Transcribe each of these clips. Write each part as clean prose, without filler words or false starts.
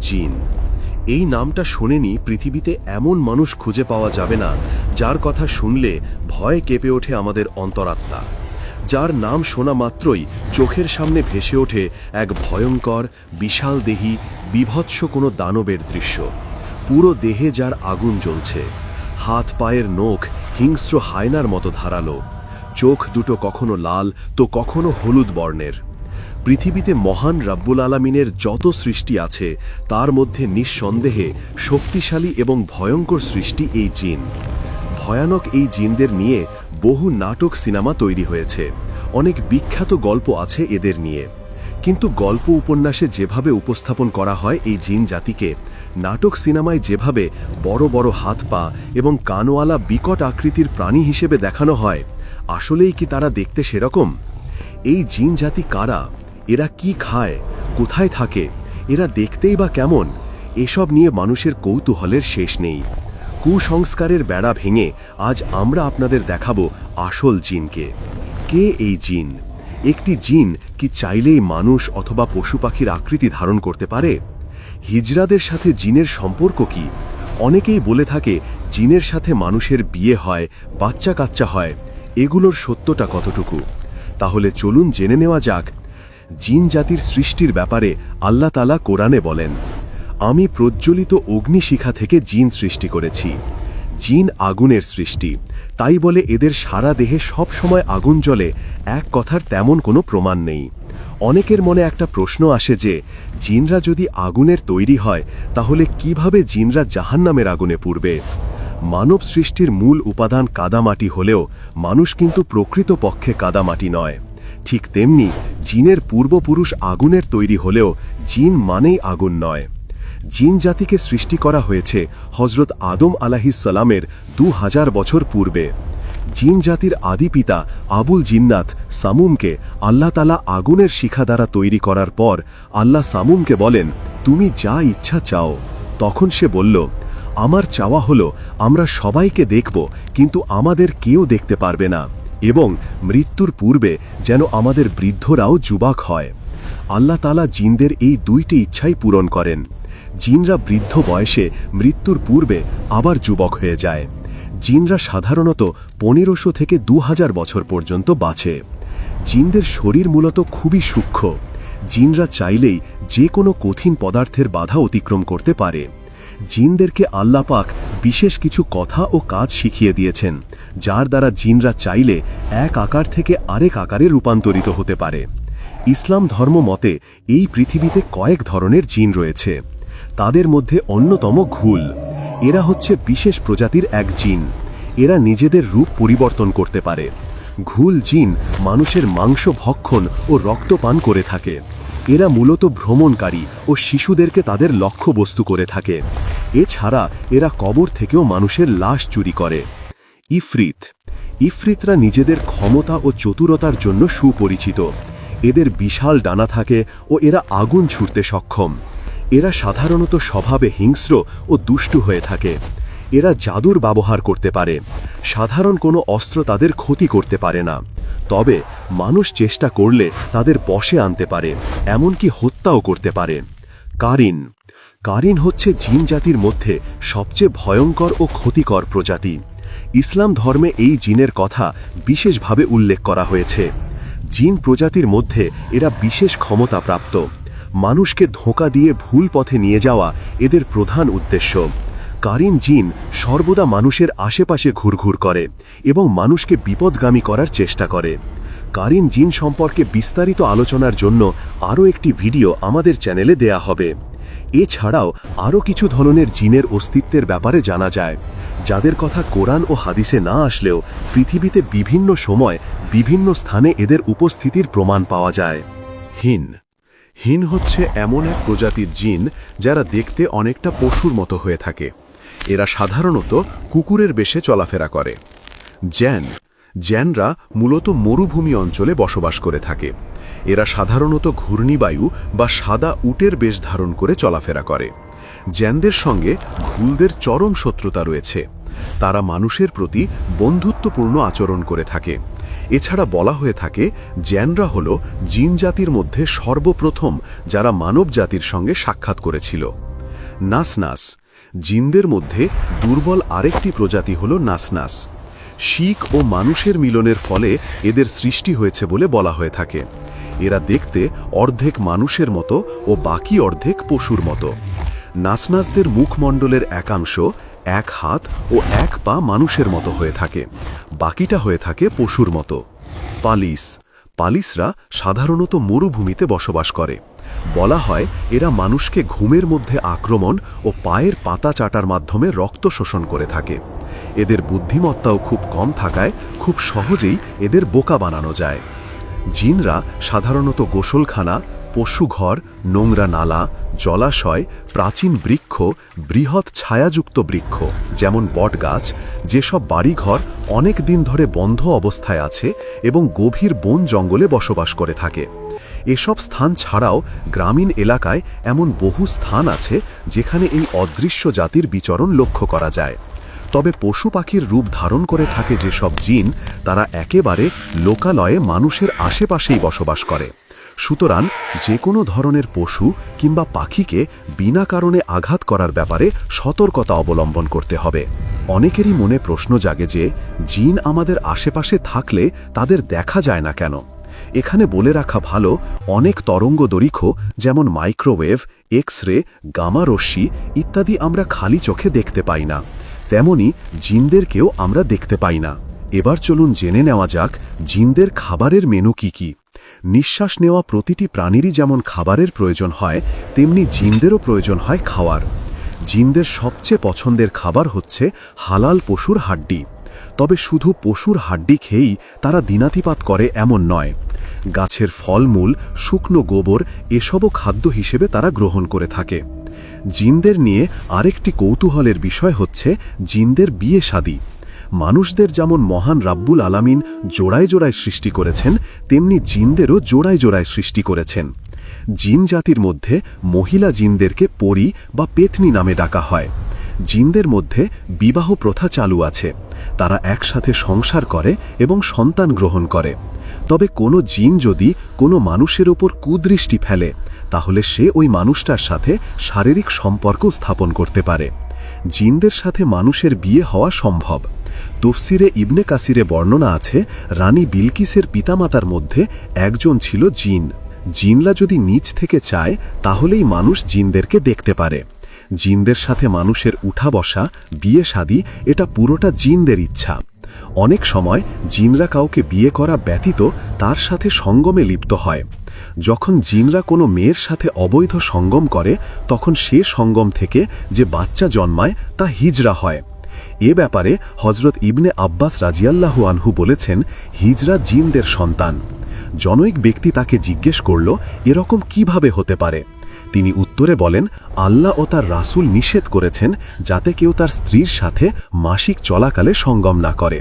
জিন এই নামটা শোনেনি পৃথিবীতে এমন মানুষ খুঁজে পাওয়া যাবে না যার কথা শুনলে ভয়ে কেঁপে ওঠে আমাদের অন্তরাত্মা, যার নাম শোনা মাত্রই চোখের সামনে ভেসে ওঠে এক ভয়ঙ্কর বিশাল দেহী বিভৎস কোনো দানবের দৃশ্য। পুরো দেহে যার আগুন জ্বলছে, হাত পায়ের নখ হিংস্র হায়নার মতো ধারালো, চোখ দুটো কখনো লাল তো কখনো হলুদ বর্ণের। পৃথিবীতে মহান রাব্বুল আলামিনের যত সৃষ্টি আছে তার মধ্যে নিঃসন্দেহে শক্তিশালী এবং ভয়ঙ্কর সৃষ্টি এই জিন। ভয়ানক এই জিনদের নিয়ে বহু নাটক সিনেমা তৈরি হয়েছে, অনেক বিখ্যাত গল্প আছে এদের নিয়ে। কিন্তু গল্প উপন্যাসে যেভাবে উপস্থাপন করা হয় এই জিন জাতিকে, নাটক সিনেমায় যেভাবে বড় বড় হাত পা এবং কানওয়ালা বিকট আকৃতির প্রাণী হিসেবে দেখানো হয়, আসলেই কি তারা দেখতে সেরকম? এই জিন জাতি কারা? এরা কি খায়, কোথায় থাকে, এরা দেখতেই বা কেমন? এসব নিয়ে মানুষের কৌতূহলের শেষ নেই। কুসংস্কারের বেড়া ভেঙে আজ আমরা আপনাদের দেখাবো আসল জিনকে। কে এই জিন? একটি জিন কি চাইলেই মানুষ অথবা পশু পাখির আকৃতি ধারণ করতে পারে? হিজড়াদের সাথে জিনের সম্পর্ক কি? অনেকেই বলে থাকে জিনের সাথে মানুষের বিয়ে হয়, বাচ্চা কাচ্চা হয়। এগুলোর সত্যটা কতটুকু? তাহলে চলুন জেনে নেওয়া যাক। জিন জাতির সৃষ্টির ব্যাপারে আল্লাহ তাআলা কোরআনে বলেন, আমি প্রজ্বলিত অগ্নিশিখা থেকে জিন সৃষ্টি করেছি। জিন আগুনের সৃষ্টি, তাই বলে এদের সারা দেহে সব সময় আগুন জ্বলে এক কথার তেমন কোনো প্রমাণ নেই। অনেকের মনে একটা প্রশ্ন আসে যে জিনরা যদি আগুনের তৈরি হয় তাহলে কিভাবে জিনরা জাহান্নামের আগুনে পুড়বে? মানব সৃষ্টির মূল উপাদান কাদামাটি হলেও মানুষ কিন্তু প্রকৃতপক্ষে কাদামাটি নয়। ঠিক তেমনি জিনের পূর্বপুরুষ আগুনের তৈরি হলেও জিন মানেই আগুন নয়। জিন জাতিকে সৃষ্টি করা হয়েছে হজরত আদম আলাইহিস সালামের 2000 বছর পূর্বে। জিন জাতির আদি পিতা আবুল জিন্নাত সামুমকে আল্লাহ তাআলা আগুনের শিখা দ্বারা তৈরি করার পর আল্লাহ সামুমকে বলেন, তুমি যা ইচ্ছা চাও। তখন সে বলল, আমার চাওয়া হলো আমরা সবাইকে দেখব, কিন্তু আমাদের কেউ দেখতে পারবে না, এবং মৃত্যুর পূর্বে যেন আমাদের বৃদ্ধরাও যুবক হয়। আল্লাহ তাআলা জিনদের এই দুইটি ইচ্ছাই পূরণ করেন। জিনরা বৃদ্ধ বয়সে মৃত্যুর পূর্বে আবার যুবক হয়ে যায়। জিনরা সাধারণত 1500 থেকে 2000 বছর পর্যন্ত বাঁচে। জিনদের শরীর মূলত খুবই সূক্ষ্ম। জিনরা চাইলেই যে কোনো কঠিন পদার্থের বাধা অতিক্রম করতে পারে। জিনদেরকে আল্লাহ পাক বিশেষ কিছু কথা ও কাজ শিখিয়ে দিয়েছেন, যার দ্বারা জিনরা চাইলে এক আকার থেকে আরেক আকারে রূপান্তরিত হতে পারে। ইসলাম ধর্ম মতে এই পৃথিবীতে কয়েক ধরনের জিন রয়েছে। তাদের মধ্যে অন্যতম ঘুল। এরা হচ্ছে বিশেষ প্রজাতির এক জিন। এরা নিজেদের রূপ পরিবর্তন করতে পারে। ঘুল জিন মানুষের মাংস ভক্ষণ ও রক্তপান করে থাকে। এরা মূলত ভ্রমণকারী ও শিশুদেরকে তাদের লক্ষ্যবস্তু করে থাকে। এছাড়া এরা কবর থেকেও মানুষের লাশ চুরি করে। ইফরিতরা নিজেদের ক্ষমতা ও চতুরতার জন্য সুপরিচিত। এদের বিশাল ডানা থাকে ও এরা আগুন ছুঁড়তে সক্ষম। এরা সাধারণত স্বভাবে হিংস্র ও দুষ্টু হয়ে থাকে। এরা জাদুর ব্যবহার করতে পারে। সাধারণ কোনো অস্ত্র তাদের ক্ষতি করতে পারে না, তবে মানুষ চেষ্টা করলে তাদের বশে আনতে পারে, এমনকি হত্যাও করতে পারে। কারিন হচ্ছে জিন জাতির মধ্যে সবচেয়ে ভয়ঙ্কর ও ক্ষতিকর প্রজাতি। ইসলাম ধর্মে এই জিনের কথা বিশেষভাবে উল্লেখ করা হয়েছে। জিন প্রজাতির মধ্যে এরা বিশেষ ক্ষমতা প্রাপ্ত। মানুষকে ধোঁকা দিয়ে ভুল পথে নিয়ে যাওয়া এদের প্রধান উদ্দেশ্য। কারিন জিন সর্বদা মানুষের আশেপাশে ঘুরঘুর করে এবং মানুষকে বিপদগামী করার চেষ্টা করে। কারিন জিন সম্পর্কে বিস্তারিত আলোচনার জন্য আরও একটি ভিডিও আমাদের চ্যানেলে দেয়া হবে। এছাড়াও আরও কিছু ধরনের জিনের অস্তিত্বের ব্যাপারে জানা যায়, যাদের কথা কোরআন ও হাদিসে না আসলেও পৃথিবীতে বিভিন্ন সময় বিভিন্ন স্থানে এদের উপস্থিতির প্রমাণ পাওয়া যায়। হিন হচ্ছে এমন এক প্রজাতির জিন যারা দেখতে অনেকটা পশুর মতো হয়ে থাকে। এরা সাধারণত কুকুরের বেশে চলাফেরা করে। জ্যানরা মূলত মরুভূমি অঞ্চলে বসবাস করে থাকে। এরা সাধারণত ঘূর্ণিবায়ু বা সাদা উটের বেশ ধারণ করে চলাফেরা করে। জ্যানদের সঙ্গে ঘুলদের চরম শত্রুতা রয়েছে। তারা মানুষের প্রতি বন্ধুত্বপূর্ণ আচরণ করে থাকে। এছাড়া বলা হয়ে থাকে জ্যানরা হল জিন জাতির মধ্যে সর্বপ্রথম যারা মানব জাতির সঙ্গে সাক্ষাৎ করেছিল। নাসনাস। জিনদের মধ্যে দুর্বল আরেকটি প্রজাতি হল নাসনাস। শিক ও মানুষের মিলনের ফলে এদের সৃষ্টি হয়েছে বলে বলা হয়ে থাকে। এরা দেখতে অর্ধেক মানুষের মতো ও বাকি অর্ধেক পশুর মতো। নাসনাসদের মুখমণ্ডলের একাংশ এক হাত ও এক পা মানুষের মতো হয়ে থাকে, বাকিটা হয়ে থাকে পশুর মতো। পালিস। পালিসরা সাধারণত মরুভূমিতে বসবাস করে। বলা হয় এরা মানুষকে ঘুমের মধ্যে আক্রমণ ও পায়ের পাতা চাটার মাধ্যমে রক্ত শোষণ করে থাকে। এদের বুদ্ধিমত্তাও খুব কম থাকায় খুব সহজেই এদের বোকা বানানো যায়। জিনরা সাধারণত গোসলখানা, পশুঘর, নোংরা নালা, জলাশয়, প্রাচীন বৃক্ষ, বৃহৎ ছায়াযুক্ত বৃক্ষ যেমন বটগাছ, যেসব বাড়িঘর অনেক দিন ধরে বন্ধ অবস্থায় আছে এবং গভীর বন জঙ্গলে বসবাস করে থাকে। এসব স্থান ছাড়াও গ্রামীণ এলাকায় এমন বহু স্থান আছে যেখানে এই অদৃশ্য জাতির বিচরণ লক্ষ্য করা যায়। তবে পশু পাখির রূপ ধারণ করে থাকে যেসব জিন, তারা একেবারে লোকালয়ে মানুষের আশেপাশেই বসবাস করে। সুতরাং যে কোনো ধরনের পশু কিংবা পাখিকে বিনা কারণে আঘাত করার ব্যাপারে সতর্কতা অবলম্বন করতে হবে। অনেকেরই মনে প্রশ্ন জাগে যে জিন আমাদের আশেপাশে থাকলে তাদের দেখা যায় না কেন? এখানে বলে রাখা ভালো, অনেক তরঙ্গদৈর্ঘ্য যেমন মাইক্রোওয়েভ, এক্স-রে, গামা রশ্মি ইত্যাদি আমরা খালি চোখে দেখতে পাই না, তেমনি জিনদেরকেও আমরা দেখতে পাই না। এবার চলুন জেনে নেওয়া যাক জিনদের খাবারের মেনু কি কি। নিঃশ্বাস নেওয়া প্রতিটি প্রাণীরই যেমন খাবারের প্রয়োজন হয়, তেমনি জিনদেরও প্রয়োজন হয় খাওয়ার। জিনদের সবচেয়ে পছন্দের খাবার হচ্ছে হালাল পশুর হাড্ডি। তবে শুধু পশুর হাড্ডি খেয়েই তারা দিনাতিপাত করে এমন নয়। গাছের ফলমূল, শুকনো গোবর এসবও খাদ্য হিসেবে তারা গ্রহণ করে থাকে। জিনদের নিয়ে আরেকটি কৌতূহলের বিষয় হচ্ছে জিনদের বিয়ে শাদী। মানুষদের যেমন মহান রাব্বুল আলামিন জোড়ায় জোড়ায় সৃষ্টি করেছেন, তেমনি জিনদেরও জোড়ায় জোড়ায় সৃষ্টি করেছেন। জিন জাতির মধ্যে মহিলা জিনদেরকে পরী বা পেতনি নামে ডাকা হয়। জিনদের মধ্যে বিবাহ প্রথা চালু আছে। তারা একসাথে সংসার করে এবং সন্তান গ্রহণ করে। তবে কোনো জিন যদি কোনো মানুষের ওপর কুদৃষ্টি ফেলে, তাহলে সে ওই মানুষটার সাথে শারীরিক সম্পর্ক স্থাপন করতে পারে। জিনদের সাথে মানুষের বিয়ে হওয়া সম্ভব। তফসিরে ইবনে কাসিরে বর্ণনা আছে, রানী বিলকিসের পিতামাতার মধ্যে একজন ছিল জিন। জিনরা যদি নিচ থেকে চায় তাহলেই মানুষ জিনদেরকে দেখতে পারে। জিনদের সাথে মানুষের উঠা বসা, বিয়ে শাদী এটা পুরোটা জিনদের ইচ্ছা। অনেক সময় জিনরা কাউকে বিয়ে করা ব্যতীত তার সাথে সঙ্গমে লিপ্ত হয়। যখন জিনরা কোনো মেয়ের সাথে অবৈধ সঙ্গম করে, তখন সে সঙ্গম থেকে যে বাচ্চা জন্মায় তা হিজরা হয়। এ ব্যাপারে হজরত ইবনে আব্বাস রাজিয়াল্লাহু আনহু বলেছেন, হিজরা জিনদের সন্তান। জনৈক ব্যক্তি তাকে জিজ্ঞেস করল, এরকম কিভাবে হতে পারে? তিনি উত্তরে বলেন, আল্লাহ ও তার রাসূল নিষেধ করেছেন যাতে কেউ তার স্ত্রীর সাথে মাসিক চলাকালে সঙ্গম না করে,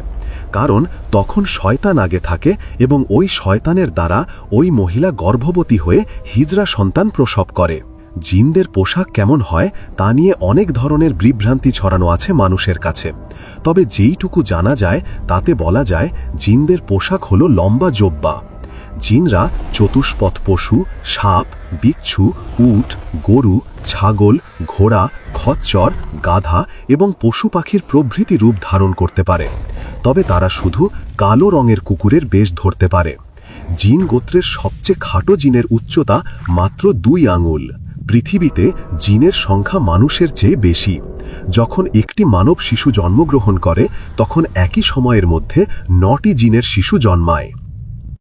কারণ তখন শয়তান আগে থাকে এবং ওই শয়তানের দ্বারা ওই মহিলা গর্ভবতী হয়ে হিজরা সন্তান প্রসব করে। জিনদের পোশাক কেমন হয় তা নিয়ে অনেক ধরনের বিভ্রান্তি ছড়ানো আছে মানুষের কাছে। তবে যেইটুকু জানা যায় তাতে বলা যায় জিনদের পোশাক হলো লম্বা জোব্বা। জিনরা চতুষ্পথ পশু, সাপ, বিচ্ছু, উট, গরু, ছাগল, ঘোড়া, খচ্চর, গাধা এবং পশু পাখির প্রভৃতি রূপ ধারণ করতে পারে। তবে তারা শুধু কালো রঙের কুকুরের বেশ ধরতে পারে। জিন গোত্রের সবচেয়ে খাটো জিনের উচ্চতা মাত্র 2 আঙুল। পৃথিবীতে জিনের সংখ্যা মানুষের চেয়ে বেশি। যখন একটি মানব শিশু জন্মগ্রহণ করে, তখন একই সময়ের মধ্যে 9টি জিনের শিশু জন্মায়।